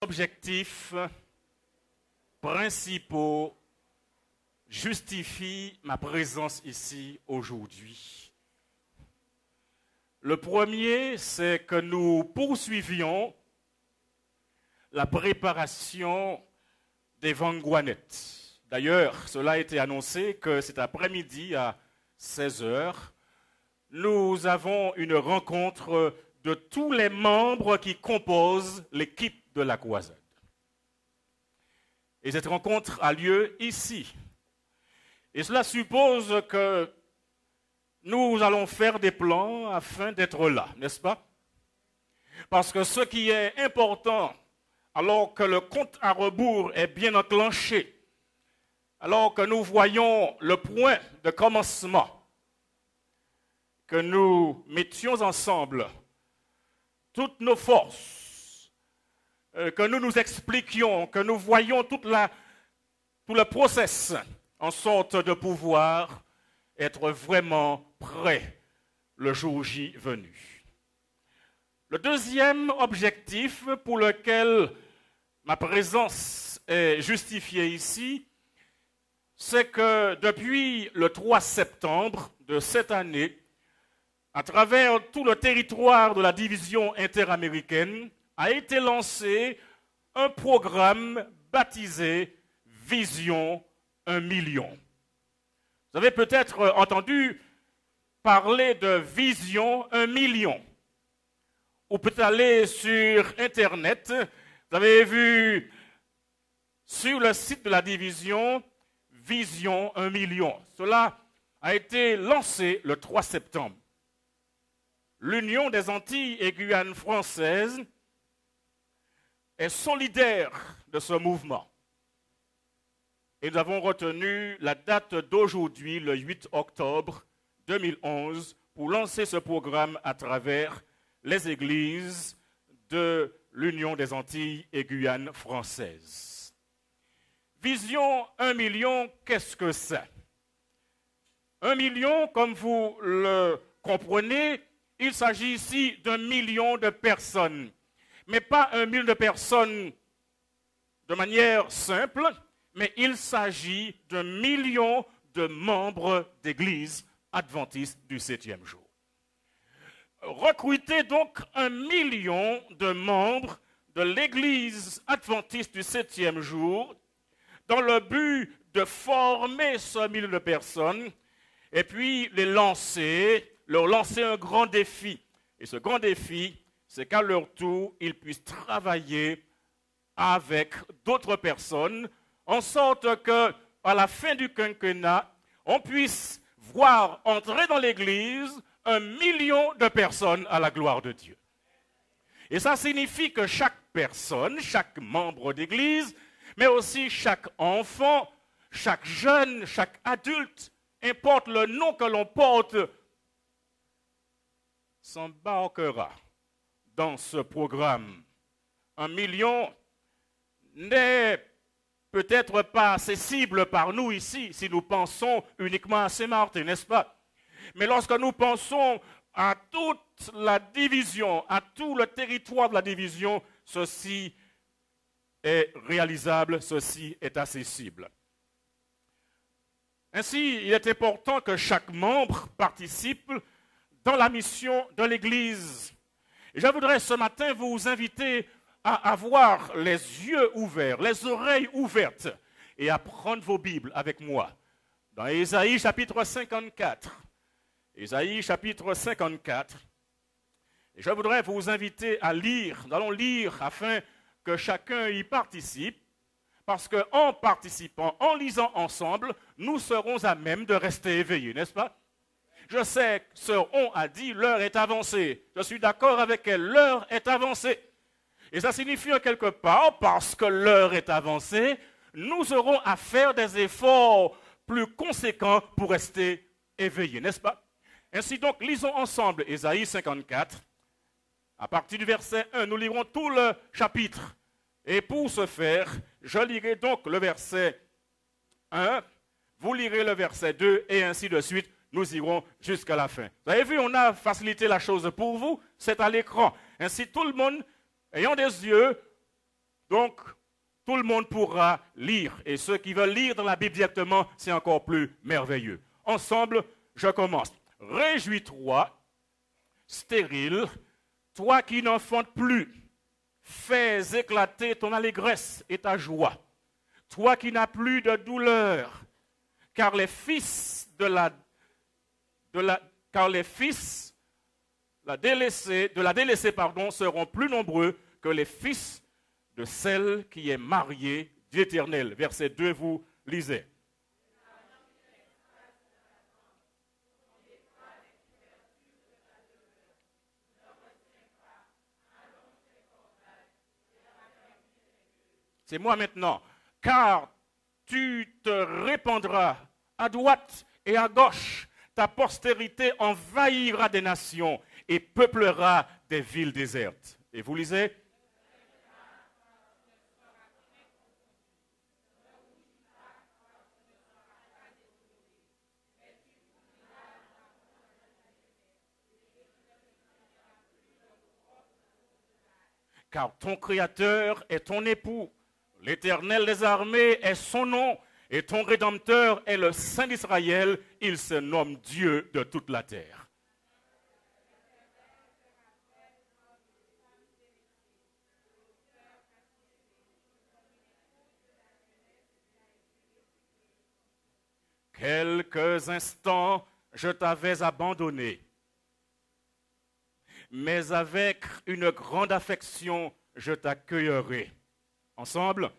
Objectifs principaux justifient ma présence ici aujourd'hui. Le premier, c'est que nous poursuivions la préparation des Vangouanettes. D'ailleurs, cela a été annoncé que cet après-midi à 16 h, nous avons une rencontre de tous les membres qui composent l'équipe de la croisade. Et cette rencontre a lieu ici. Et cela suppose que nous allons faire des plans afin d'être là, n'est-ce pas? Parce que ce qui est important, alors que le compte à rebours est bien enclenché, alors que nous voyons le point de commencement, que nous mettions ensemble toutes nos forces, que nous nous expliquions, que nous voyions tout le process en sorte de pouvoir être vraiment prêts le jour J venu. Le deuxième objectif pour lequel ma présence est justifiée ici, c'est que depuis le 3 septembre de cette année, à travers tout le territoire de la division interaméricaine, a été lancé un programme baptisé Vision 1 million. Vous avez peut-être entendu parler de Vision 1 million. Ou peut-être aller sur Internet, vous avez vu sur le site de la division Vision 1 million. Cela a été lancé le 3 septembre. L'Union des Antilles et Guyane françaises est solidaire de ce mouvement. Et nous avons retenu la date d'aujourd'hui, le 8 octobre 2011, pour lancer ce programme à travers les églises de l'Union des Antilles et Guyane françaises. Vision 1 million, qu'est-ce que c'est? 1 million, comme vous le comprenez, il s'agit ici d'1 million de personnes. Mais pas 1 million de personnes de manière simple, mais il s'agit d'1 million de membres d'église adventiste du 7e jour. Recruter donc 1 million de membres de l'église adventiste du 7e jour dans le but de former ce million de personnes et puis leur lancer un grand défi. Et ce grand défi, c'est qu'à leur tour, ils puissent travailler avec d'autres personnes, en sorte qu'à la fin du quinquennat, on puisse voir entrer dans l'Église 1 million de personnes à la gloire de Dieu. Et ça signifie que chaque personne, chaque membre d'Église, mais aussi chaque enfant, chaque jeune, chaque adulte, importe le nom que l'on porte, s'embarquera dans ce programme. 1 million n'est peut-être pas accessible par nous ici, si nous pensons uniquement à Saint-Martin, n'est-ce pas? Mais lorsque nous pensons à toute la division, à tout le territoire de la division, ceci est réalisable, ceci est accessible. Ainsi, il est important que chaque membre participe dans la mission de l'Église. Et je voudrais ce matin vous inviter à avoir les yeux ouverts, les oreilles ouvertes et à prendre vos Bibles avec moi. Dans Ésaïe chapitre 54. Ésaïe chapitre 54. Et je voudrais vous inviter à lire. Nous allons lire afin que chacun y participe. Parce qu'en participant, en lisant ensemble, nous serons à même de rester éveillés, n'est-ce pas? Je sais que Sœur On a dit l'heure est avancée. Je suis d'accord avec elle, l'heure est avancée. Et ça signifie en quelque part, parce que l'heure est avancée, nous aurons à faire des efforts plus conséquents pour rester éveillés, n'est-ce pas? Ainsi donc, lisons ensemble Ésaïe 54. À partir du verset 1, nous lirons tout le chapitre. Et pour ce faire, je lirai donc le verset 1, vous lirez le verset 2, et ainsi de suite. Nous irons jusqu'à la fin. Vous avez vu, on a facilité la chose pour vous, c'est à l'écran. Ainsi, tout le monde, ayant des yeux, Donc, tout le monde pourra lire. Et ceux qui veulent lire dans la Bible directement, c'est encore plus merveilleux. Ensemble, je commence. Réjouis-toi, stérile, toi qui n'enfantes plus. Fais éclater ton allégresse et ta joie. Toi qui n'as plus de douleur, car les fils de la délaissée seront plus nombreux que les fils de celle qui est mariée d'Éternel. Verset 2, vous lisez. C'est moi maintenant. Car tu te répandras à droite et à gauche. Ta postérité envahira des nations et peuplera des villes désertes. Et vous lisez? Car ton Créateur est ton époux. L'Éternel des armées est son nom, et ton Rédempteur est le Saint d'Israël. Il se nomme Dieu de toute la terre. Quelques instants, je t'avais abandonné, mais avec une grande affection, je t'accueillerai. Ensemble.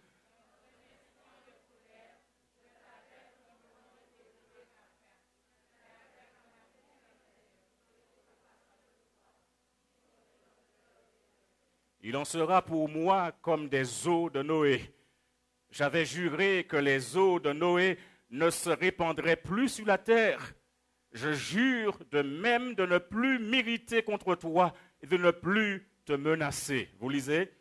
Il en sera pour moi comme des eaux de Noé. J'avais juré que les eaux de Noé ne se répandraient plus sur la terre. Je jure de même de ne plus m'irriter contre toi et de ne plus te menacer. Vous lisez?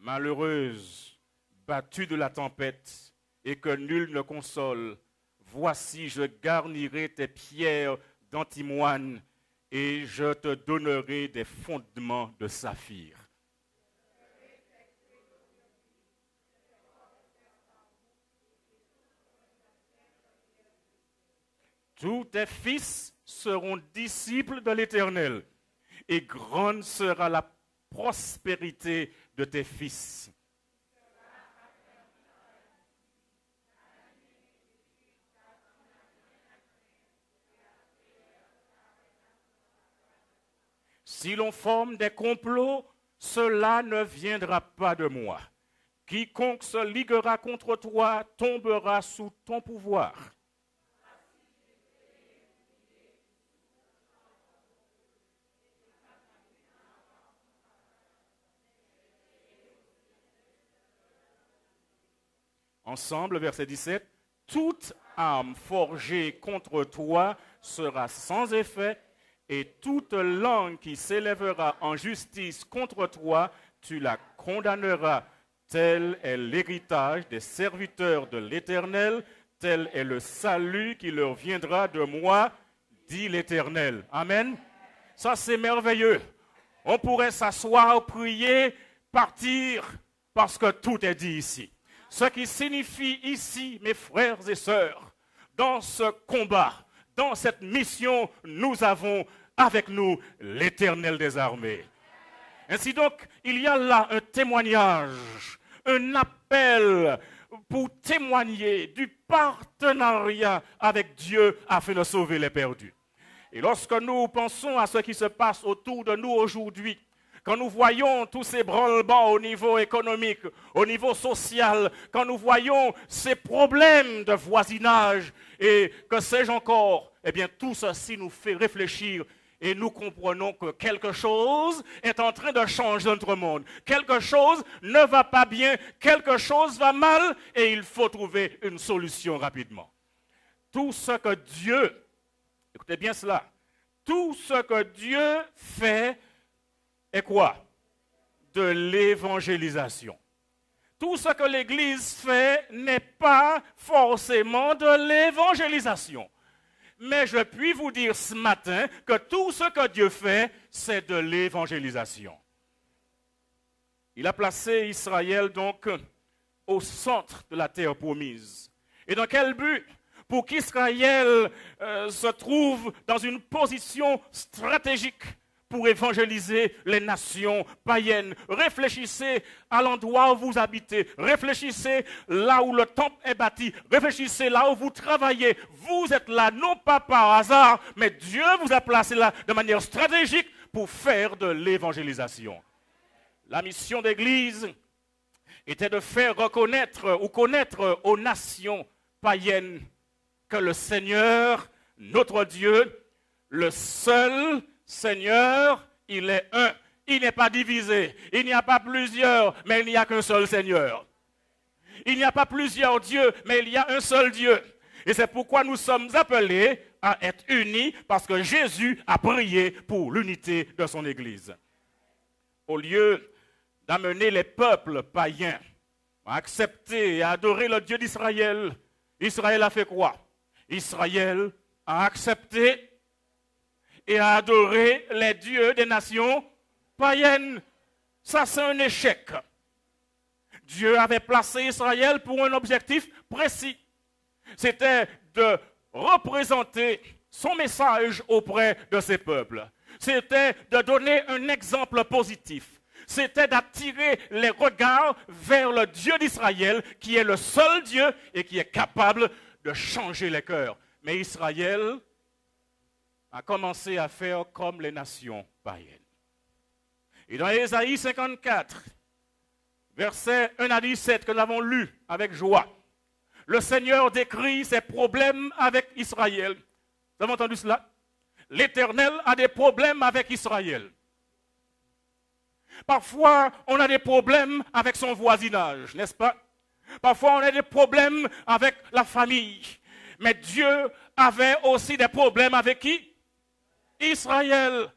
Malheureuse, battue de la tempête, et que nul ne console, voici, je garnirai tes pierres d'antimoine, et je te donnerai des fondements de saphir. Tous tes fils seront disciples de l'Éternel, et grande sera la prospérité de tes fils. Si l'on forme des complots, cela ne viendra pas de moi. Quiconque se liguera contre toi tombera sous ton pouvoir. Ensemble, verset 17, toute arme forgée contre toi sera sans effet, et toute langue qui s'élèvera en justice contre toi, tu la condamneras. Tel est l'héritage des serviteurs de l'Éternel, tel est le salut qui leur viendra de moi, dit l'Éternel. Amen. Ça, c'est merveilleux. On pourrait s'asseoir, prier, partir, parce que tout est dit ici. Ce qui signifie ici, mes frères et sœurs, dans ce combat, dans cette mission, nous avons avec nous l'Éternel des armées. Ainsi donc, il y a là un témoignage, un appel pour témoigner du partenariat avec Dieu afin de sauver les perdus. Et lorsque nous pensons à ce qui se passe autour de nous aujourd'hui, quand nous voyons tous ces branlements au niveau économique, au niveau social, quand nous voyons ces problèmes de voisinage et que sais-je encore, eh bien tout ceci nous fait réfléchir et nous comprenons que quelque chose est en train de changer notre monde. Quelque chose ne va pas bien, quelque chose va mal et il faut trouver une solution rapidement. Tout ce que Dieu, écoutez bien cela, tout ce que Dieu fait est quoi? De l'évangélisation. tout ce que l'Église fait n'est pas forcément de l'évangélisation. Mais je puis vous dire ce matin que tout ce que Dieu fait, c'est de l'évangélisation. Il a placé Israël donc au centre de la terre promise. Et dans quel but? Pour qu'Israël se trouve dans une position stratégique pour évangéliser les nations païennes. Réfléchissez à l'endroit où vous habitez. Réfléchissez là où le temple est bâti. Réfléchissez là où vous travaillez. Vous êtes là non pas par hasard, mais Dieu vous a placé là de manière stratégique pour faire de l'évangélisation. La mission d'Église était de faire reconnaître ou connaître aux nations païennes que le Seigneur, notre Dieu, le seul Seigneur, il est un. Il n'est pas divisé. Il n'y a pas plusieurs, mais il n'y a qu'un seul Seigneur. Il n'y a pas plusieurs dieux, mais il y a un seul Dieu. Et c'est pourquoi nous sommes appelés à être unis, parce que Jésus a prié pour l'unité de son Église. Au lieu d'amener les peuples païens à accepter et à adorer le Dieu d'Israël, Israël a fait quoi? Israël a accepté et a adoré les dieux des nations païennes. Ça, c'est un échec. Dieu avait placé Israël pour un objectif précis. C'était de représenter son message auprès de ses peuples. C'était de donner un exemple positif. C'était d'attirer les regards vers le Dieu d'Israël, qui est le seul Dieu et qui est capable de changer les cœurs. Mais Israël a commencé à faire comme les nations païennes. Et dans Ésaïe 54, versets 1 à 17, que nous avons lu avec joie, le Seigneur décrit ses problèmes avec Israël. Vous avez entendu cela? L'Éternel a des problèmes avec Israël. Parfois, on a des problèmes avec son voisinage, n'est-ce pas? Parfois, on a des problèmes avec la famille. Mais Dieu avait aussi des problèmes avec qui? Israël.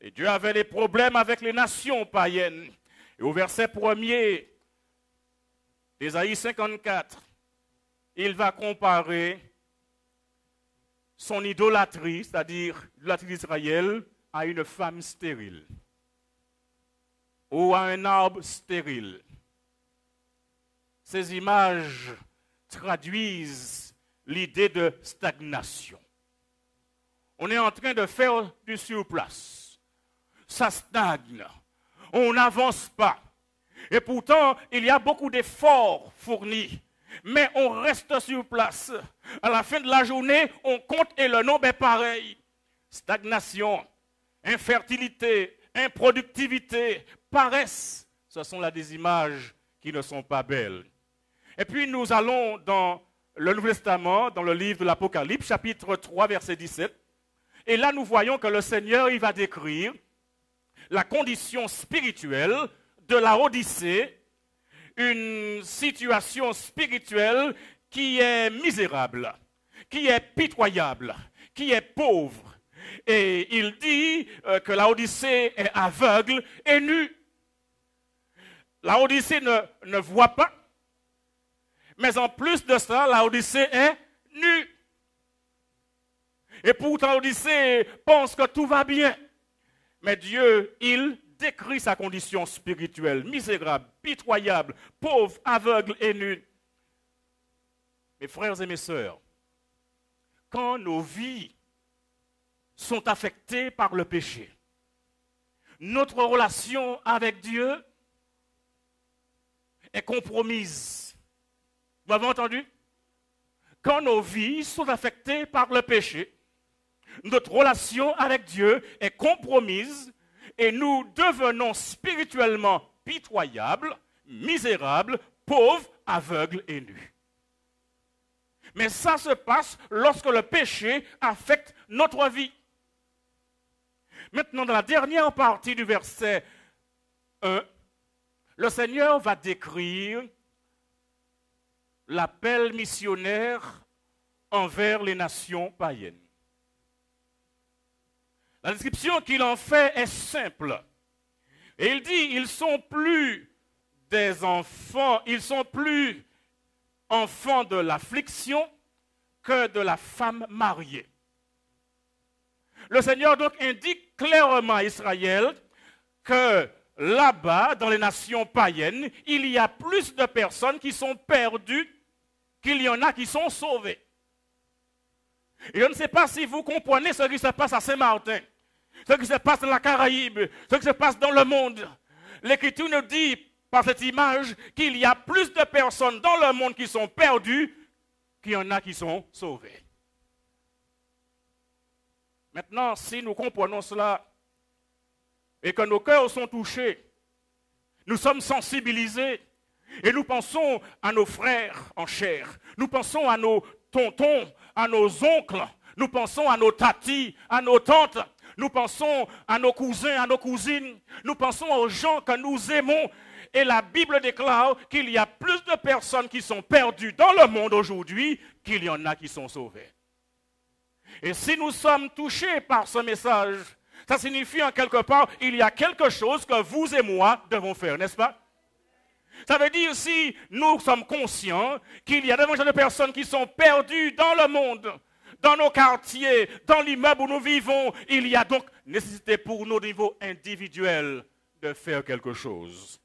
Et Dieu avait des problèmes avec les nations païennes. Et au verset 1er d'Ésaïe 54, il va comparer son idolâtrie, c'est-à-dire l'idolâtrie d'Israël, à une femme stérile ou à un arbre stérile. Ces images traduisent l'idée de stagnation. On est en train de faire du surplace. Ça stagne. On n'avance pas. Et pourtant, il y a beaucoup d'efforts fournis. Mais on reste sur place. À la fin de la journée, on compte et le nombre est pareil. Stagnation, infertilité, improductivité, paresse. Ce sont là des images qui ne sont pas belles. Et puis nous allons dans le Nouveau Testament, dans le livre de l'Apocalypse, chapitre 3, verset 17. Et là, nous voyons que le Seigneur, il va décrire la condition spirituelle de la Odyssée, une situation spirituelle qui est misérable, qui est pitoyable, qui est pauvre. Et il dit que la Odyssée est aveugle et nue. La Odyssée ne voit pas, mais en plus de ça, la Odyssée est nue. Et pourtant, l'Odyssée pense que tout va bien. Mais Dieu, il décrit sa condition spirituelle, misérable, pitoyable, pauvre, aveugle et nu. Mes frères et mes sœurs, quand nos vies sont affectées par le péché, notre relation avec Dieu est compromise. Vous m'avez entendu? Quand nos vies sont affectées par le péché, notre relation avec Dieu est compromise et nous devenons spirituellement pitoyables, misérables, pauvres, aveugles et nus. Mais ça se passe lorsque le péché affecte notre vie. Maintenant, dans la dernière partie du verset 1, le Seigneur va décrire l'appel missionnaire envers les nations païennes. La description qu'il en fait est simple. Et il dit, ils sont plus des enfants, ils sont plus enfants de l'affliction que de la femme mariée. Le Seigneur donc indique clairement à Israël que là-bas, dans les nations païennes, il y a plus de personnes qui sont perdues qu'il y en a qui sont sauvées. Et je ne sais pas si vous comprenez ce qui se passe à Saint-Martin, ce qui se passe dans la Caraïbe, ce qui se passe dans le monde. L'Écriture nous dit par cette image qu'il y a plus de personnes dans le monde qui sont perdues qu'il y en a qui sont sauvées. Maintenant, si nous comprenons cela et que nos cœurs sont touchés, nous sommes sensibilisés et nous pensons à nos frères en chair, nous pensons à nos tontons, à nos oncles, nous pensons à nos tatis, à nos tantes, nous pensons à nos cousins, à nos cousines, nous pensons aux gens que nous aimons. Et la Bible déclare qu'il y a plus de personnes qui sont perdues dans le monde aujourd'hui qu'il y en a qui sont sauvées. Et si nous sommes touchés par ce message, ça signifie en quelque part qu'il y a quelque chose que vous et moi devons faire, n'est-ce pas? Ça veut dire si nous sommes conscients qu'il y a davantage de personnes qui sont perdues dans le monde, dans nos quartiers, dans l'immeuble où nous vivons, il y a donc nécessité pour nous au niveau individuel de faire quelque chose.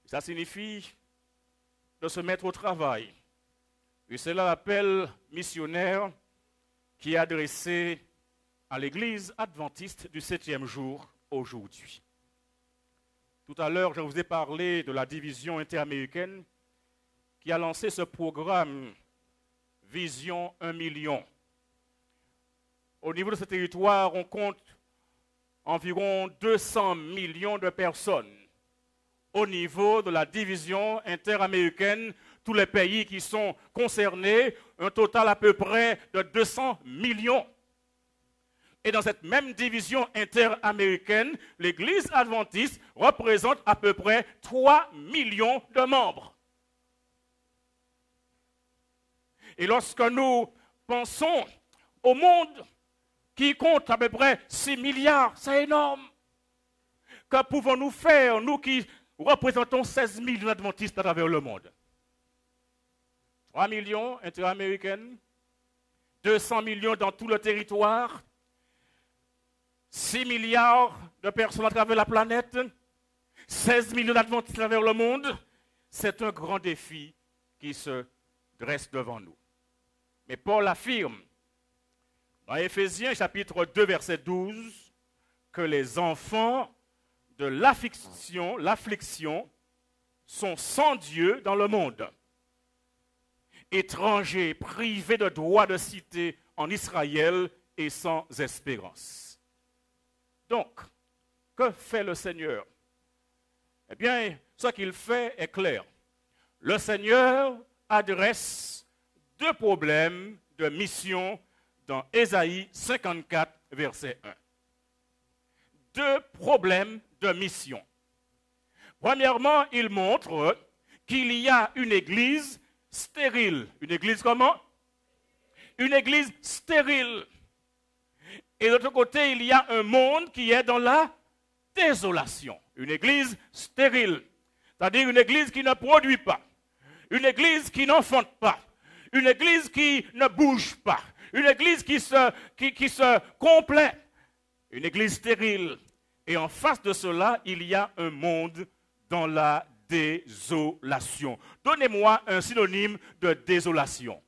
Ça signifie de se mettre au travail. Et c'est là l'appel missionnaire qui est adressé à l'Église adventiste du 7e jour aujourd'hui. Tout à l'heure, je vous ai parlé de la division interaméricaine qui a lancé ce programme Vision 1 million. Au niveau de ce territoire, on compte environ 200 millions de personnes. Au niveau de la division interaméricaine, tous les pays qui sont concernés, un total à peu près de 200 millions. Et dans cette même division interaméricaine, l'Église adventiste représente à peu près 3 millions de membres. Et lorsque nous pensons au monde qui compte à peu près 6 milliards, c'est énorme. Que pouvons-nous faire, nous qui représentons 16 millions d'adventistes à travers le monde? 3 millions interaméricaines, 200 millions dans tout le territoire, 6 milliards de personnes à travers la planète, 16 millions d'adventistes à travers le monde. C'est un grand défi qui se dresse devant nous. Mais Paul affirme dans Éphésiens chapitre 2 verset 12 que les enfants de l'affliction sont sans Dieu dans le monde, étrangers, privés de droit de cité en Israël et sans espérance. Donc, que fait le Seigneur? Eh bien, ce qu'il fait est clair. Le Seigneur adresse 2 problèmes de mission dans Ésaïe 54, verset 1. 2 problèmes de mission. Premièrement, il montre qu'il y a une église stérile. Une église comment? Une église stérile. Et de l'autre côté, il y a un monde qui est dans la désolation. Une église stérile. C'est-à-dire une église qui ne produit pas. Une église qui n'enfante pas. Une église qui ne bouge pas. Une église qui se complaît. Une église stérile. Et en face de cela, il y a un monde dans la désolation. Donnez-moi un synonyme de désolation.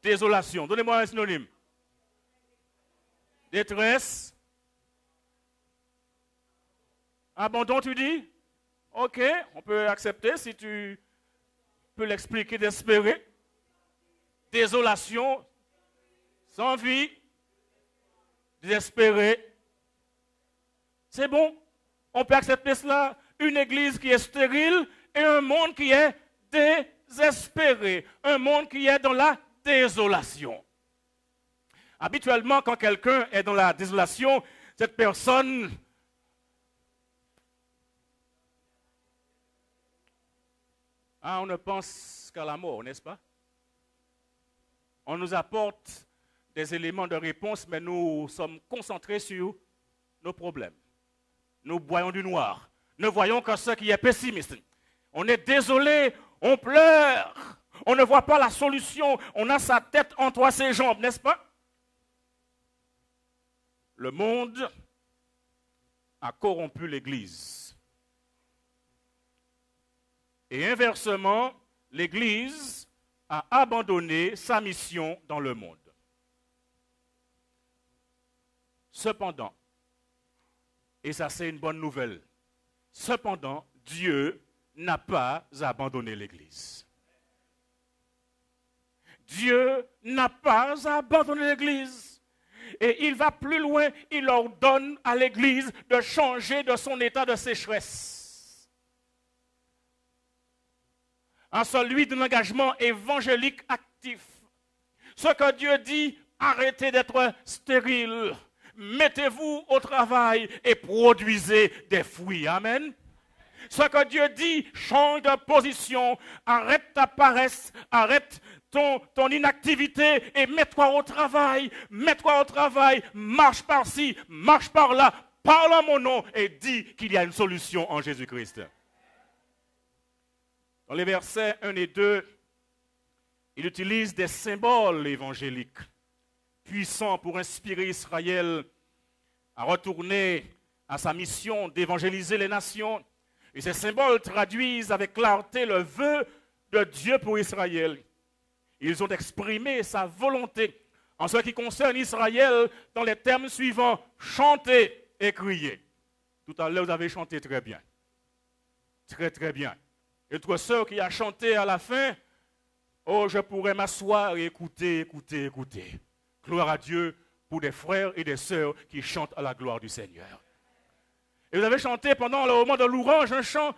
Désolation. Donnez-moi un synonyme. Détresse. Abandon, tu dis? Ok, on peut accepter si tu peux l'expliquer, d'espérer. Désolation, sans vie, désespéré. C'est bon, on peut accepter cela. Une église qui est stérile et un monde qui est désespéré. Un monde qui est dans la désolation. Habituellement, quand quelqu'un est dans la désolation, cette personne on ne pense qu'à la mort, n'est-ce pas? On nous apporte des éléments de réponse, mais nous sommes concentrés sur nos problèmes, nous voyons du noir. Nous voyons que ce qui est pessimiste. On est désolé, on pleure. On ne voit pas la solution. On a sa tête entre ses jambes, n'est-ce pas? Le monde a corrompu l'Église. Et inversement, l'Église a abandonné sa mission dans le monde. Cependant, et ça c'est une bonne nouvelle, cependant, Dieu n'a pas abandonné l'Église. Dieu n'a pas abandonné l'Église. Et il va plus loin, il ordonne à l'Église de changer de son état de sécheresse en celui d'un engagement évangélique actif. Ce que Dieu dit, arrêtez d'être stérile, mettez-vous au travail et produisez des fruits. Amen. Ce que Dieu dit, change de position, arrête ta paresse, arrête ton inactivité et mets-toi au travail, marche par-ci, marche par-là, parle en mon nom et dis qu'il y a une solution en Jésus-Christ. Dans les versets 1 et 2, il utilise des symboles évangéliques puissants pour inspirer Israël à retourner à sa mission d'évangéliser les nations. Et ces symboles traduisent avec clarté le vœu de Dieu pour Israël. Ils ont exprimé sa volonté en ce qui concerne Israël dans les termes suivants: chanter et crier. Tout à l'heure, vous avez chanté très bien. Très, très bien. Et notre sœur qui a chanté à la fin, oh, je pourrais m'asseoir et écouter. Gloire à Dieu pour des frères et des sœurs qui chantent à la gloire du Seigneur. Et vous avez chanté pendant le moment de louange un chant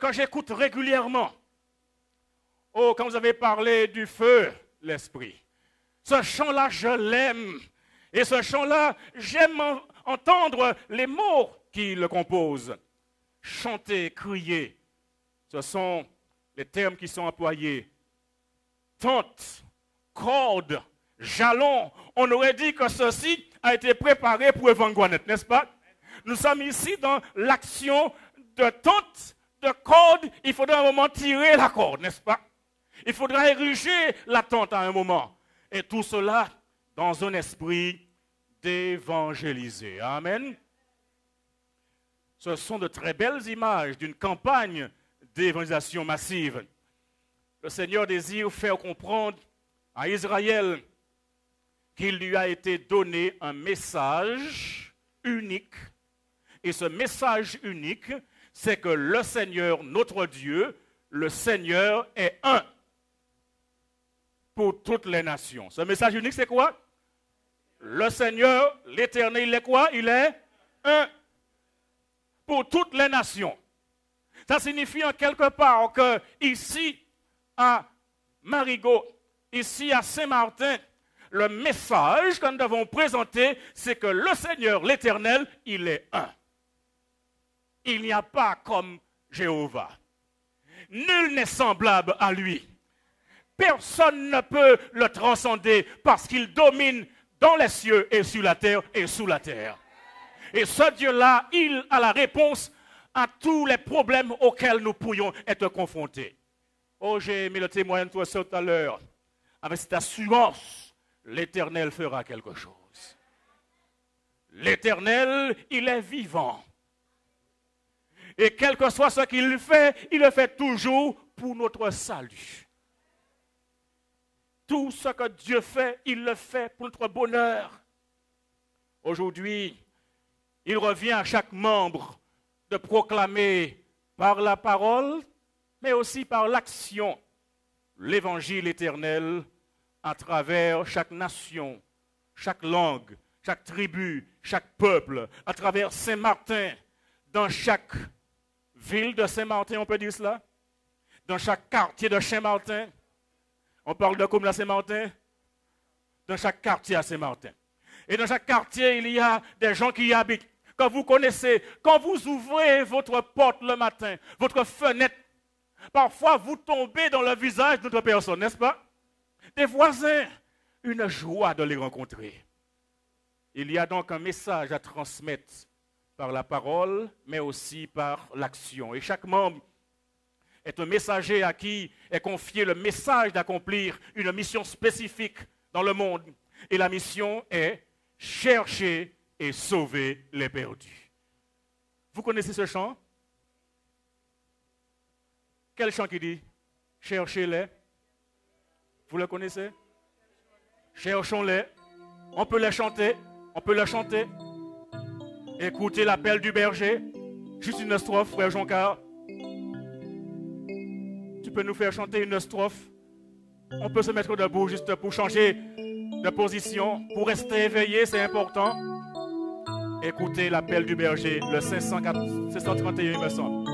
que j'écoute régulièrement. Oh, quand vous avez parlé du feu, l'esprit. Ce chant-là, je l'aime. Et ce chant-là, j'aime entendre les mots qui le composent. Chanter, crier, ce sont les termes qui sont employés. Tente, corde, jalon. On aurait dit que ceci a été préparé pour Evanguanet, n'est-ce pas? Nous sommes ici dans l'action de tente, de corde. Il faudra un moment tirer la corde, n'est-ce pas? Il faudra ériger la tente à un moment. Et tout cela dans un esprit d'évangéliser. Amen. Ce sont de très belles images d'une campagne d'évangélisation massive. Le Seigneur désire faire comprendre à Israël qu'il lui a été donné un message unique. Et ce message unique, c'est que le Seigneur, notre Dieu, le Seigneur est un pour toutes les nations. Ce message unique, c'est quoi? Le Seigneur, l'Éternel, il est quoi? Il est un pour toutes les nations. Ça signifie en quelque part que ici, à Marigot, ici à Saint-Martin, le message que nous devons présenter, c'est que le Seigneur, l'Éternel, il est un. Il n'y a pas comme Jéhovah. Nul n'est semblable à lui. Personne ne peut le transcender parce qu'il domine dans les cieux et sur la terre et sous la terre. Et ce Dieu-là, il a la réponse à tous les problèmes auxquels nous pourrions être confrontés. Oh, j'ai aimé le témoin de toi tout à l'heure. Avec cette assurance, l'Éternel fera quelque chose. L'Éternel, il est vivant. Et quel que soit ce qu'il fait, il le fait toujours pour notre salut. Tout ce que Dieu fait, il le fait pour notre bonheur. Aujourd'hui, il revient à chaque membre de proclamer par la parole, mais aussi par l'action, l'évangile éternel à travers chaque nation, chaque langue, chaque tribu, chaque peuple, à travers Saint-Martin, dans chaque ville de Saint-Martin, on peut dire cela, dans chaque quartier de Saint-Martin. On parle de commune à Saint-Martin, dans chaque quartier à Saint-Martin. Et dans chaque quartier, il y a des gens qui y habitent, que vous connaissez. Quand vous ouvrez votre porte le matin, votre fenêtre, parfois vous tombez dans le visage d'autres personnes, n'est-ce pas? Des voisins, une joie de les rencontrer. Il y a donc un message à transmettre par la parole, mais aussi par l'action. Et chaque membre est un messager à qui est confié le message d'accomplir une mission spécifique dans le monde. Et la mission est chercher et sauver les perdus. Vous connaissez ce chant? Quel chant qui dit? Cherchez-les. Vous le connaissez? Cherchons-les. On peut les chanter. On peut les chanter. Écoutez l'appel du berger. Juste une strophe, frère Joncard. Tu peux nous faire chanter une strophe? On peut se mettre debout juste pour changer de position, pour rester éveillé, c'est important. Écoutez l'appel du berger, le 531, il me semble.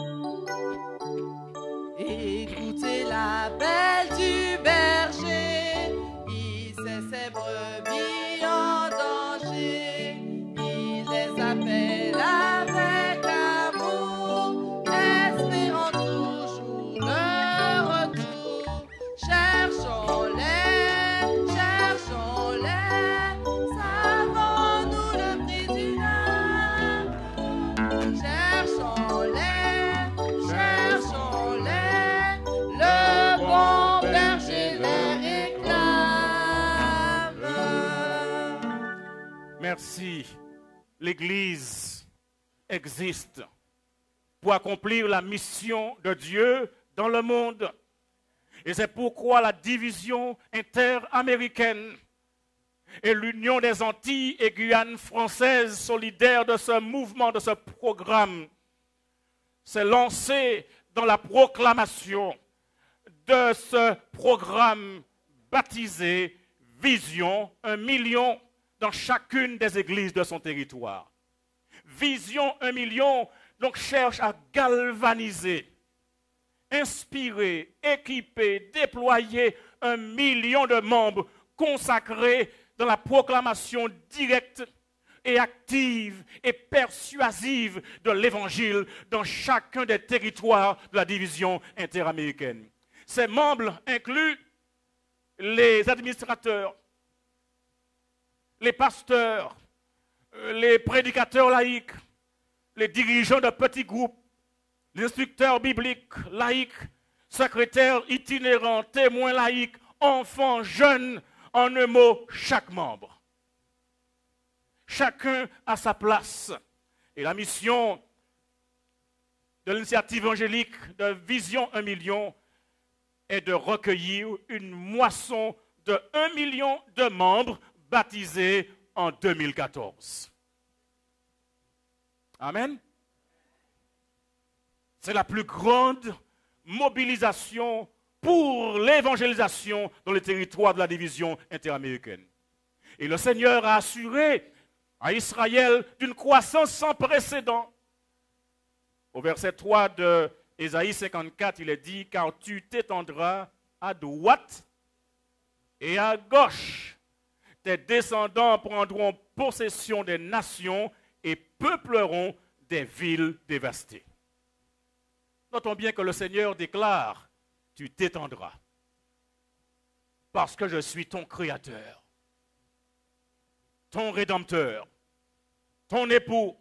Écoutez l'appel du berger, il sait ses brebis en danger, il les appelle avec amour, espérant toujours le retour. Cherchons-les, savons-nous le prix d'une âme. Cherchons-les, le bon berger les réclame. Merci. L'Église existe pour accomplir la mission de Dieu dans le monde. Et c'est pourquoi la division interaméricaine et l'Union des Antilles et Guyane française, solidaires de ce mouvement, de ce programme, s'est lancée dans la proclamation de ce programme baptisé Vision 1 million dans chacune des églises de son territoire. Vision 1 million donc cherche à galvaniser, inspirer, équiper, déployer 1 million de membres consacrés dans la proclamation directe et active et persuasive de l'Évangile dans chacun des territoires de la division interaméricaine. Ces membres incluent les administrateurs, les pasteurs, les prédicateurs laïcs, les dirigeants de petits groupes, les instructeurs bibliques laïcs, secrétaires itinérants, témoins laïcs, enfants, jeunes, en un mot, chaque membre. Chacun a sa place. Et la mission de l'initiative évangélique de Vision 1 million est de recueillir une moisson de 1 million de membres baptisés en 2014. Amen. C'est la plus grande mobilisation pour l'évangélisation dans les territoires de la division interaméricaine. Et le Seigneur a assuré à Israël d'une croissance sans précédent. Au verset 3 de Ésaïe 54, il est dit « Car tu t'étendras à droite et à gauche. Tes descendants prendront possession des nations et peupleront des villes dévastées. » Notons bien que le Seigneur déclare « Tu t'étendras parce que je suis ton Créateur, ton Rédempteur, ton époux,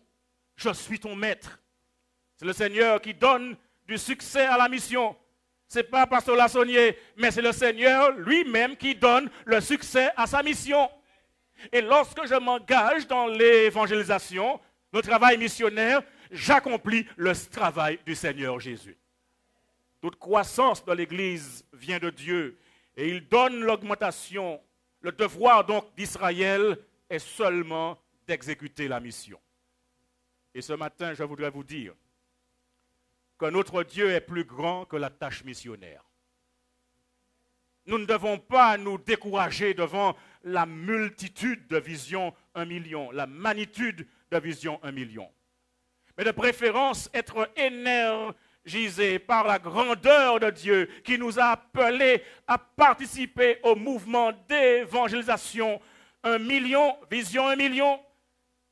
je suis ton maître. » C'est le Seigneur qui donne du succès à la mission. Ce n'est pas Pasteur Lassonnier, mais c'est le Seigneur lui-même qui donne le succès à sa mission. Et lorsque je m'engage dans l'évangélisation, le travail missionnaire, j'accomplis le travail du Seigneur Jésus. Toute croissance de l'Église vient de Dieu et il donne l'augmentation. Le devoir donc d'Israël est seulement d'exécuter la mission. Et ce matin, je voudrais vous dire que notre Dieu est plus grand que la tâche missionnaire. Nous ne devons pas nous décourager devant la multitude de visions 1 million, la magnitude de visions 1 million. Mais de préférence être énergisé par la grandeur de Dieu qui nous a appelés à participer au mouvement d'évangélisation 1 million, vision 1 million.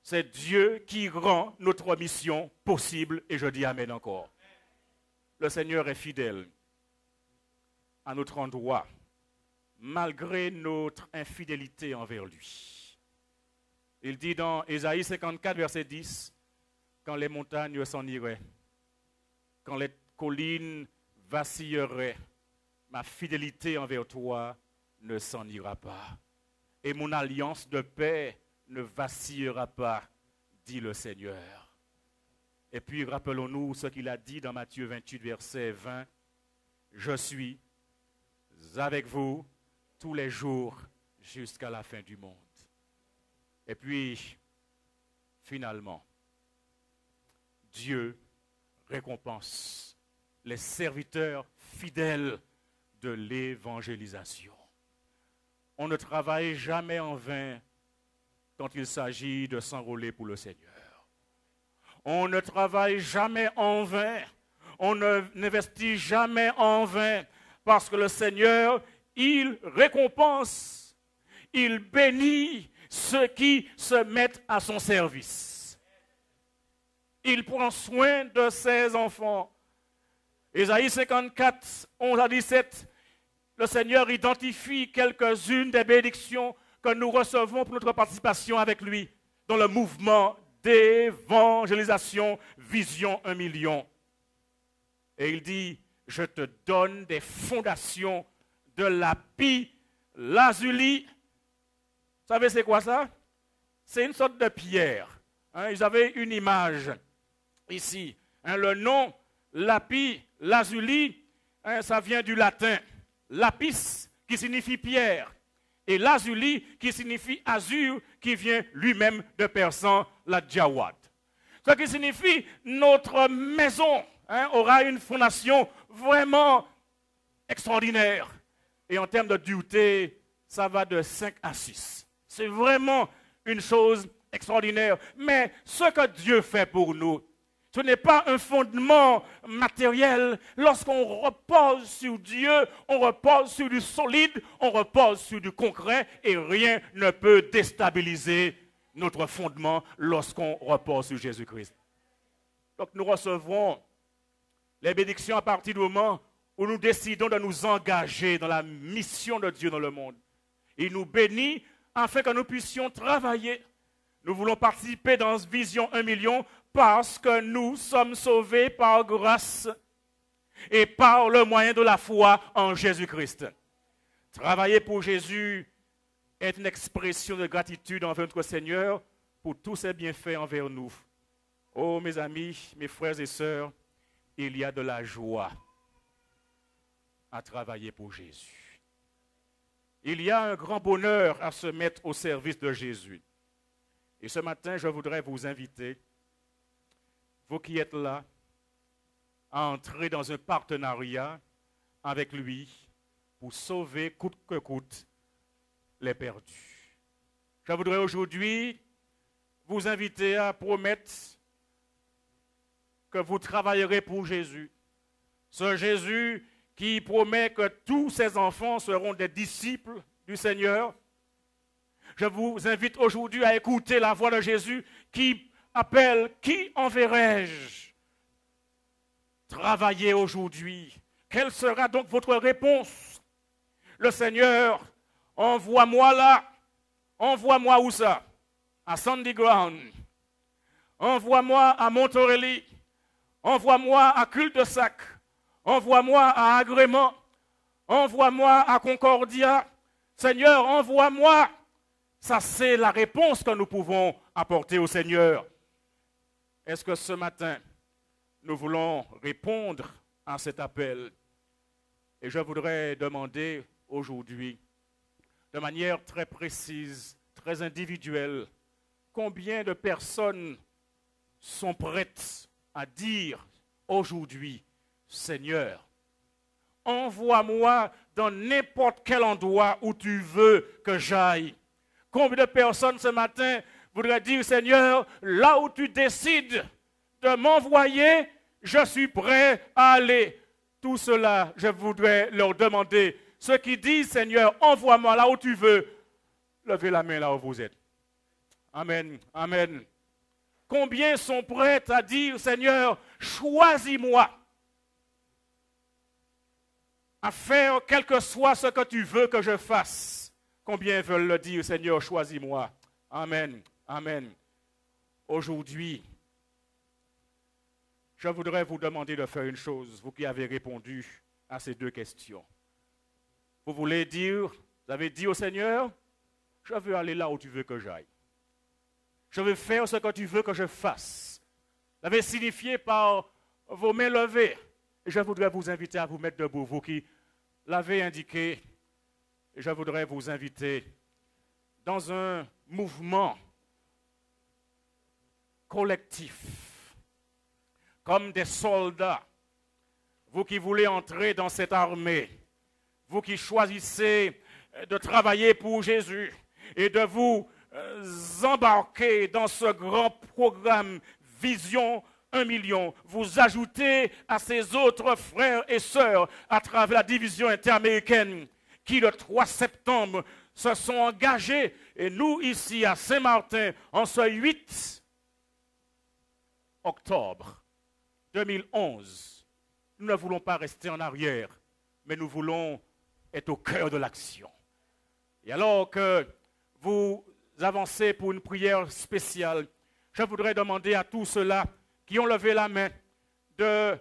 C'est Dieu qui rend notre mission possible et je dis Amen encore. Le Seigneur est fidèle à notre endroit, malgré notre infidélité envers lui. Il dit dans Ésaïe 54, verset 10, « quand les montagnes s'en iraient, quand les collines vacilleraient, ma fidélité envers toi ne s'en ira pas. Et mon alliance de paix ne vacillera pas, dit le Seigneur. Et puis rappelons-nous ce qu'il a dit dans Matthieu 28, verset 20. Je suis avec vous tous les jours jusqu'à la fin du monde. Et puis, finalement, Dieu récompense les serviteurs fidèles de l'évangélisation. On ne travaille jamais en vain quand il s'agit de s'enrôler pour le Seigneur. On ne travaille jamais en vain. On n'investit jamais en vain parce que le Seigneur, il récompense, il bénit ceux qui se mettent à son service. Il prend soin de ses enfants. Ésaïe 54, 11 à 17, le Seigneur identifie quelques-unes des bénédictions que nous recevons pour notre participation avec lui dans le mouvement d'évangélisation Vision 1 million. Et il dit, je te donne des fondations de lapis lazuli. Vous savez c'est quoi ça? C'est une sorte de pierre. Ils avaient une image ici. Le nom lapis lazuli, ça vient du latin. Lapis qui signifie pierre. Et lazuli qui signifie azur, qui vient lui-même de persan, la djawad. Ce qui signifie notre maison aura une fondation vraiment extraordinaire. Et en termes de dureté, ça va de 5 à 6. C'est vraiment une chose extraordinaire. Mais ce que Dieu fait pour nous, ce n'est pas un fondement matériel. Lorsqu'on repose sur Dieu, on repose sur du solide, on repose sur du concret et rien ne peut déstabiliser notre fondement lorsqu'on repose sur Jésus-Christ. Donc nous recevrons les bénédictions à partir du moment où nous décidons de nous engager dans la mission de Dieu dans le monde. Il nous bénit afin que nous puissions travailler. Nous voulons participer dans Vision 1 million parce que nous sommes sauvés par grâce et par le moyen de la foi en Jésus-Christ. Travailler pour Jésus est une expression de gratitude envers notre Seigneur pour tous ses bienfaits envers nous. Oh mes amis, mes frères et sœurs, il y a de la joie à travailler pour Jésus. Il y a un grand bonheur à se mettre au service de Jésus. Et ce matin, je voudrais vous inviter, vous qui êtes là, à entrer dans un partenariat avec lui pour sauver coûte que coûte les perdus. Je voudrais aujourd'hui vous inviter à promettre que vous travaillerez pour Jésus. Ce Jésus qui promet que tous ses enfants seront des disciples du Seigneur. Je vous invite aujourd'hui à écouter la voix de Jésus qui appelle « Qui enverrai-je » Travaillez aujourd'hui. Quelle sera donc votre réponse? Le Seigneur, envoie-moi là. Envoie-moi où ça? À Sandy Ground. Envoie-moi à Montorelli. Envoie-moi à Cul-de-Sac. Envoie-moi à Agrément. Envoie-moi à Concordia. Seigneur, envoie-moi. Ça, c'est la réponse que nous pouvons apporter au Seigneur. Est-ce que ce matin, nous voulons répondre à cet appel? Et je voudrais demander aujourd'hui, de manière très précise, très individuelle, combien de personnes sont prêtes à dire aujourd'hui, Seigneur, envoie-moi dans n'importe quel endroit où tu veux que j'aille. Combien de personnes ce matin voudraient dire, Seigneur, là où tu décides de m'envoyer, je suis prêt à aller. Tout cela, je voudrais leur demander. Ceux qui disent, Seigneur, envoie-moi là où tu veux, levez la main là où vous êtes. Amen, amen. Combien sont prêts à dire, Seigneur, choisis-moi à faire quel que soit ce que tu veux que je fasse? Combien veulent le dire, Seigneur, choisis-moi? Amen, amen. Aujourd'hui, je voudrais vous demander de faire une chose, vous qui avez répondu à ces deux questions. Vous voulez dire, vous avez dit au Seigneur, je veux aller là où tu veux que j'aille. Je veux faire ce que tu veux que je fasse. Vous l'avez signifié par vos mains levées. Et je voudrais vous inviter à vous mettre debout, vous qui l'avez indiqué. Et je voudrais vous inviter dans un mouvement collectif, comme des soldats, vous qui voulez entrer dans cette armée, vous qui choisissez de travailler pour Jésus et de vous embarquer dans ce grand programme Vision 1 million, vous ajoutez à ces autres frères et sœurs à travers la division interaméricaine qui le 3 septembre se sont engagés, et nous ici à Saint-Martin en ce 8 octobre 2011, nous ne voulons pas rester en arrière, mais nous voulons être au cœur de l'action. Et alors que vous avancez pour une prière spéciale, je voudrais demander à tous ceux-là qui ont levé la main de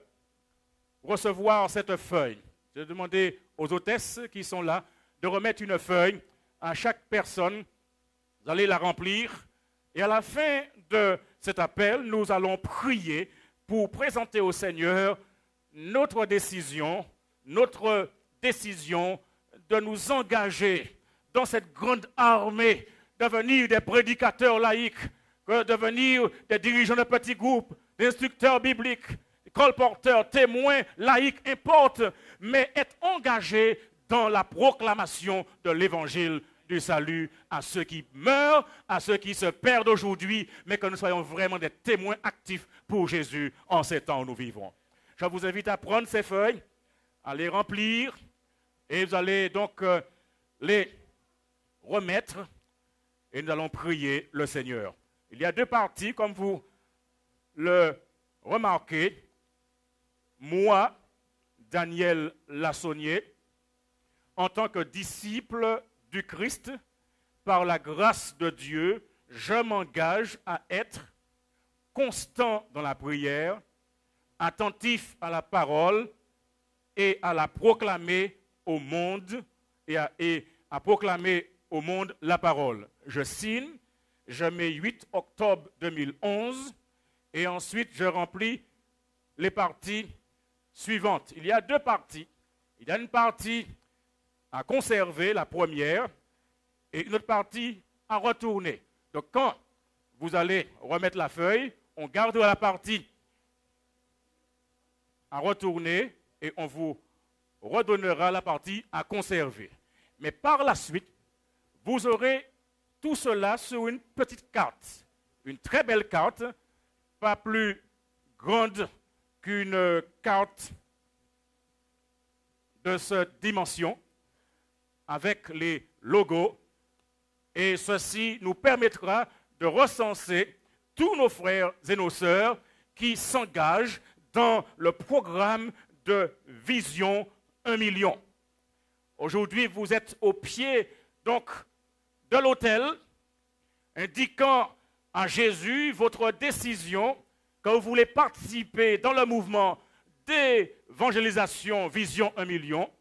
recevoir cette feuille. Je vais demander aux hôtesses qui sont là de remettre une feuille à chaque personne. Vous allez la remplir. Et à la fin de cet appel, nous allons prier pour présenter au Seigneur notre décision de nous engager dans cette grande armée, devenir des prédicateurs laïcs, devenir des dirigeants de petits groupes, des instructeurs bibliques, des colporteurs, témoins, laïcs, importe, mais être engagés dans la proclamation de l'évangile du salut à ceux qui meurent, à ceux qui se perdent aujourd'hui, mais que nous soyons vraiment des témoins actifs pour Jésus en ces temps où nous vivons. Je vous invite à prendre ces feuilles, à les remplir, et vous allez donc les remettre, et nous allons prier le Seigneur. Il y a deux parties, comme vous le remarquez. Moi, Daniel Lassonnier, en tant que disciple du Christ, par la grâce de Dieu, je m'engage à être constant dans la prière, attentif à la parole et à la proclamer au monde et à proclamer au monde la parole. Je signe, je mets 8 octobre 2011 et ensuite je remplis les parties suivantes. Il y a deux parties. Il y a une partie à conserver, la première, et une autre partie à retourner. Donc quand vous allez remettre la feuille, on gardera la partie à retourner et on vous redonnera la partie à conserver. Mais par la suite, vous aurez tout cela sur une petite carte, une très belle carte, pas plus grande qu'une carte de cette dimension, avec les logos, et ceci nous permettra de recenser tous nos frères et nos sœurs qui s'engagent dans le programme de Vision 1 million. Aujourd'hui, vous êtes au pied donc de l'autel, indiquant à Jésus votre décision que vous voulez participer dans le mouvement d'évangélisation Vision 1 million.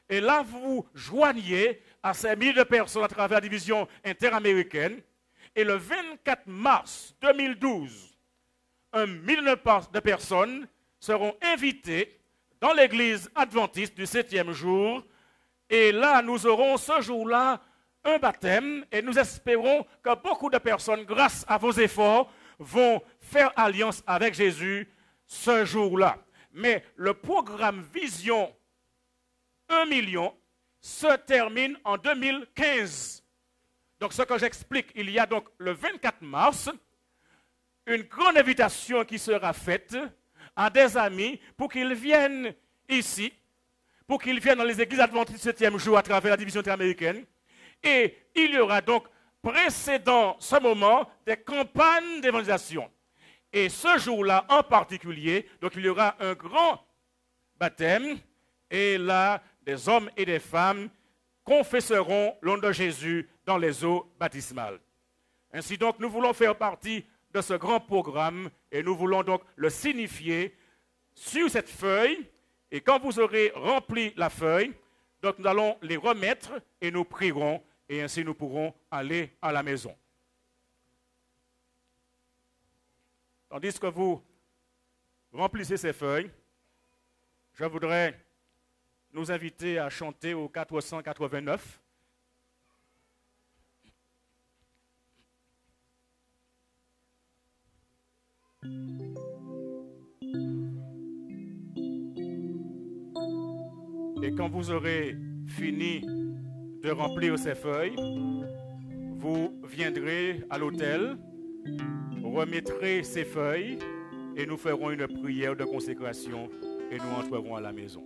Et là, vous vous joignez à ces milliers de personnes à travers la division interaméricaine. Et le 24 mars 2012, 1 million de personnes seront invitées dans l'église adventiste du 7e jour. Et là, nous aurons ce jour-là un baptême et nous espérons que beaucoup de personnes, grâce à vos efforts, vont faire alliance avec Jésus ce jour-là. Mais le programme Vision 1 million se termine en 2015. Donc ce que j'explique, il y a donc le 24 mars, une grande invitation qui sera faite à des amis pour qu'ils viennent ici, pour qu'ils viennent dans les églises adventistes du 7e jour à travers la division interaméricaine. Et il y aura donc, précédant ce moment, des campagnes d'évangélisation. Et ce jour-là en particulier, donc il y aura un grand baptême, et là, des hommes et des femmes confesseront le nom de Jésus dans les eaux baptismales. Ainsi donc, nous voulons faire partie de ce grand programme et nous voulons donc le signifier sur cette feuille, et quand vous aurez rempli la feuille, donc nous allons les remettre et nous prierons, et ainsi nous pourrons aller à la maison. Tandis que vous remplissez ces feuilles, je voudrais nous inviter à chanter au 489. Et quand vous aurez fini de remplir ces feuilles, vous viendrez à l'autel, remettrez ces feuilles et nous ferons une prière de consécration et nous entrerons à la maison.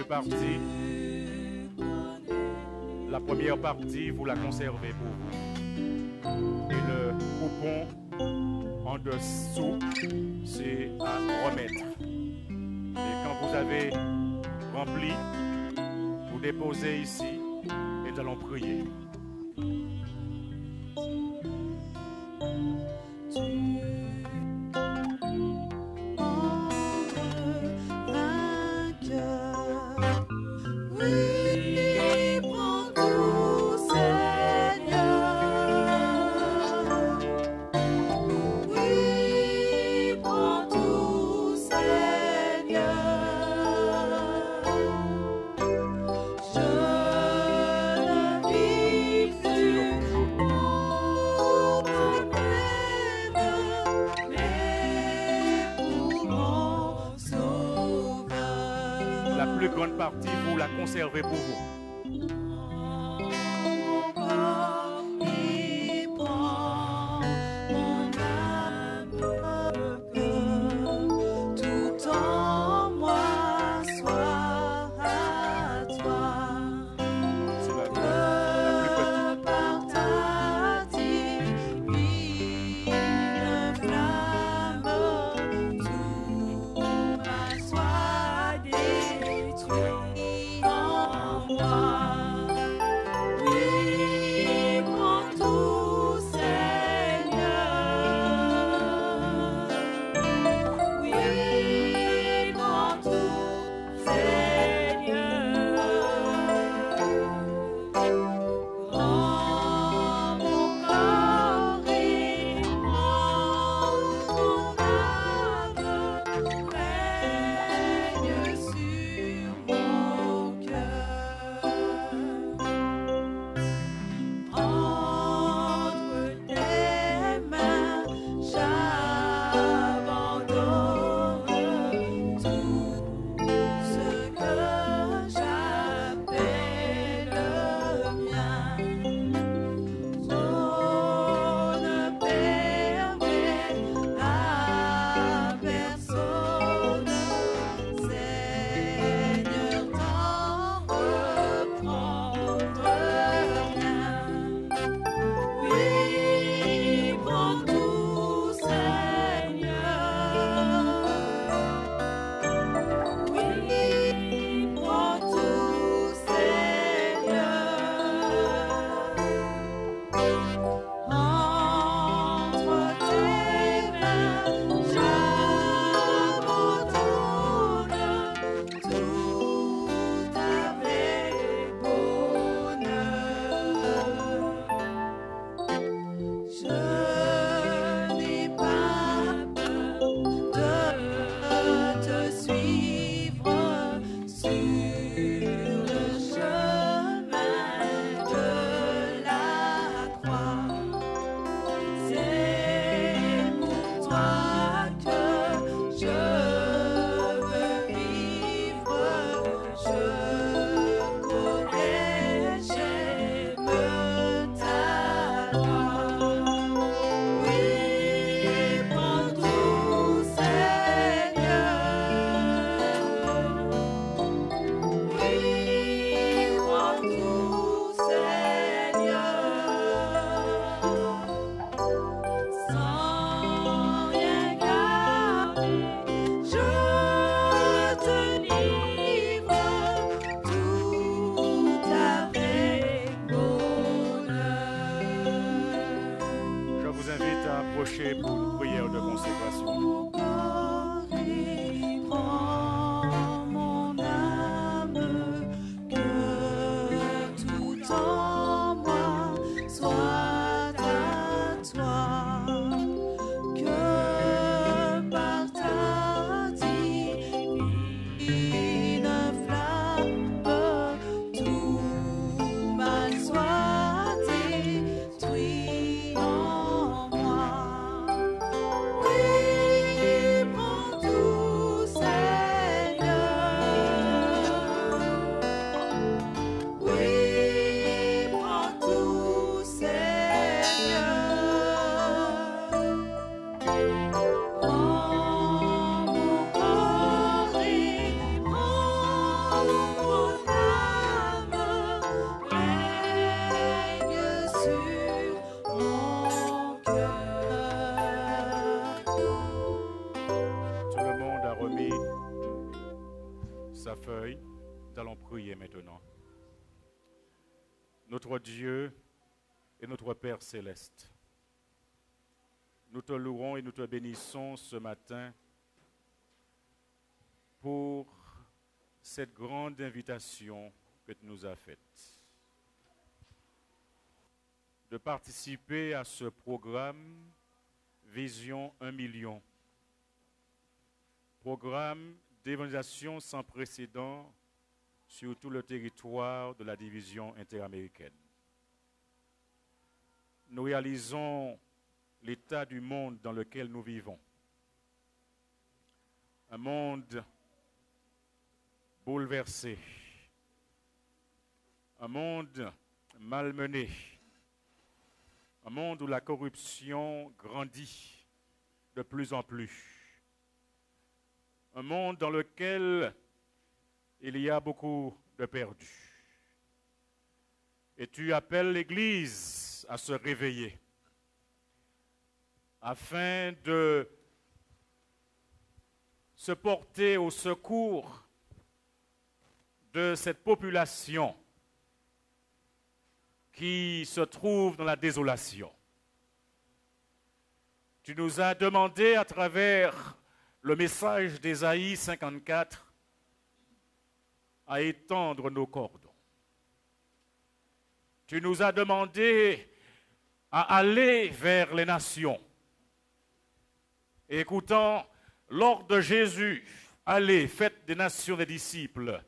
Partie. La première partie, vous la conservez pour vous. Et le coupon en dessous, c'est à remettre. Et quand vous avez rempli, vous déposez ici et nous allons prier. Grande partie, vous la conservez pour vous. Tout en moi soit à toi. C'est la plus petite. Partager, une flamme, tout ma soit détruit en moi. t'invite à approcher pour une prière de consécration. Mon corps et prends mon âme, que tout en moi soit à toi, que par ta divine flamme tout mal soit détruit en moi. Oui, prends tout, Seigneur. Oui, prends tout, Seigneur. Prends mon corps et prends mon âme, règne sur mon cœur. Tout le monde a remis sa feuille. Nous allons prier maintenant. Notre Dieu et notre Père céleste, nous te louons et nous te bénissons ce matin pour cette grande invitation que tu nous as faite. De participer à ce programme Vision 1 million. Programme d'évangélisation sans précédent sur tout le territoire de la division interaméricaine. Nous réalisons l'état du monde dans lequel nous vivons. Un monde bouleversé, un monde malmené, un monde où la corruption grandit de plus en plus. Un monde dans lequel il y a beaucoup de perdus. Et tu appelles l'Église à se réveiller afin de se porter au secours de cette population qui se trouve dans la désolation. Tu nous as demandé à travers le message d'Ésaïe 54 à étendre nos cordons. Tu nous as demandé à aller vers les nations. Écoutant l'ordre de Jésus, allez, faites des nations des disciples,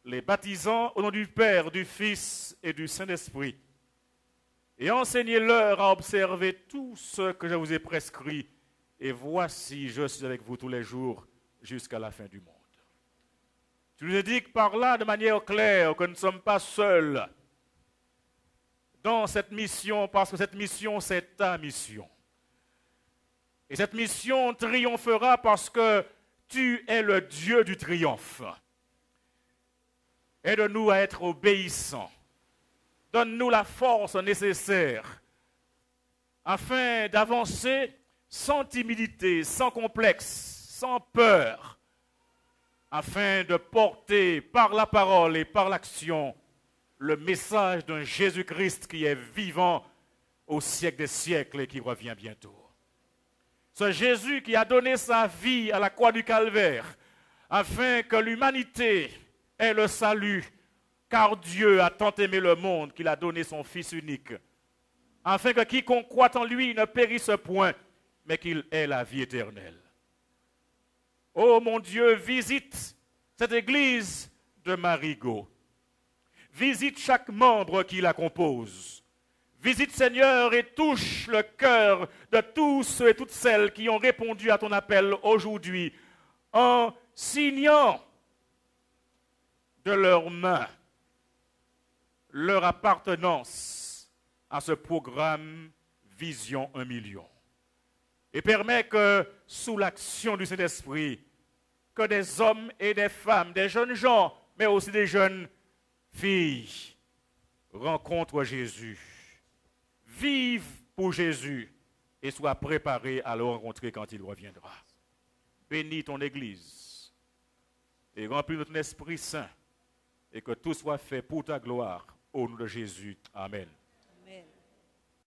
les baptisant au nom du Père, du Fils et du Saint-Esprit, et enseignez-leur à observer tout ce que je vous ai prescrit, et voici, je suis avec vous tous les jours jusqu'à la fin du monde. Tu nous indiques par là de manière claire que nous ne sommes pas seuls dans cette mission, parce que cette mission, c'est ta mission. Et cette mission triomphera parce que tu es le Dieu du triomphe. Aide-nous à être obéissants. Donne-nous la force nécessaire afin d'avancer sans timidité, sans complexe, sans peur, afin de porter par la parole et par l'action le message d'un Jésus-Christ qui est vivant au siècle des siècles et qui revient bientôt. Ce Jésus qui a donné sa vie à la croix du Calvaire afin que l'humanité ait le salut, car Dieu a tant aimé le monde qu'il a donné son Fils unique, afin que quiconque croit en lui ne périsse point, mais qu'il ait la vie éternelle. Oh mon Dieu, visite cette église de Marigot. Visite chaque membre qui la compose. Visite, Seigneur, et touche le cœur de tous ceux et toutes celles qui ont répondu à ton appel aujourd'hui en signant de leurs mains leur appartenance à ce programme Vision 1 million. Et permet que, sous l'action du Saint-Esprit, que des hommes et des femmes, des jeunes gens, mais aussi des jeunes filles, rencontrent Jésus, vivent pour Jésus et soient préparés à le rencontrer quand il reviendra. Bénis ton Église et remplis notre Esprit Saint et que tout soit fait pour ta gloire. Au nom de Jésus. Amen.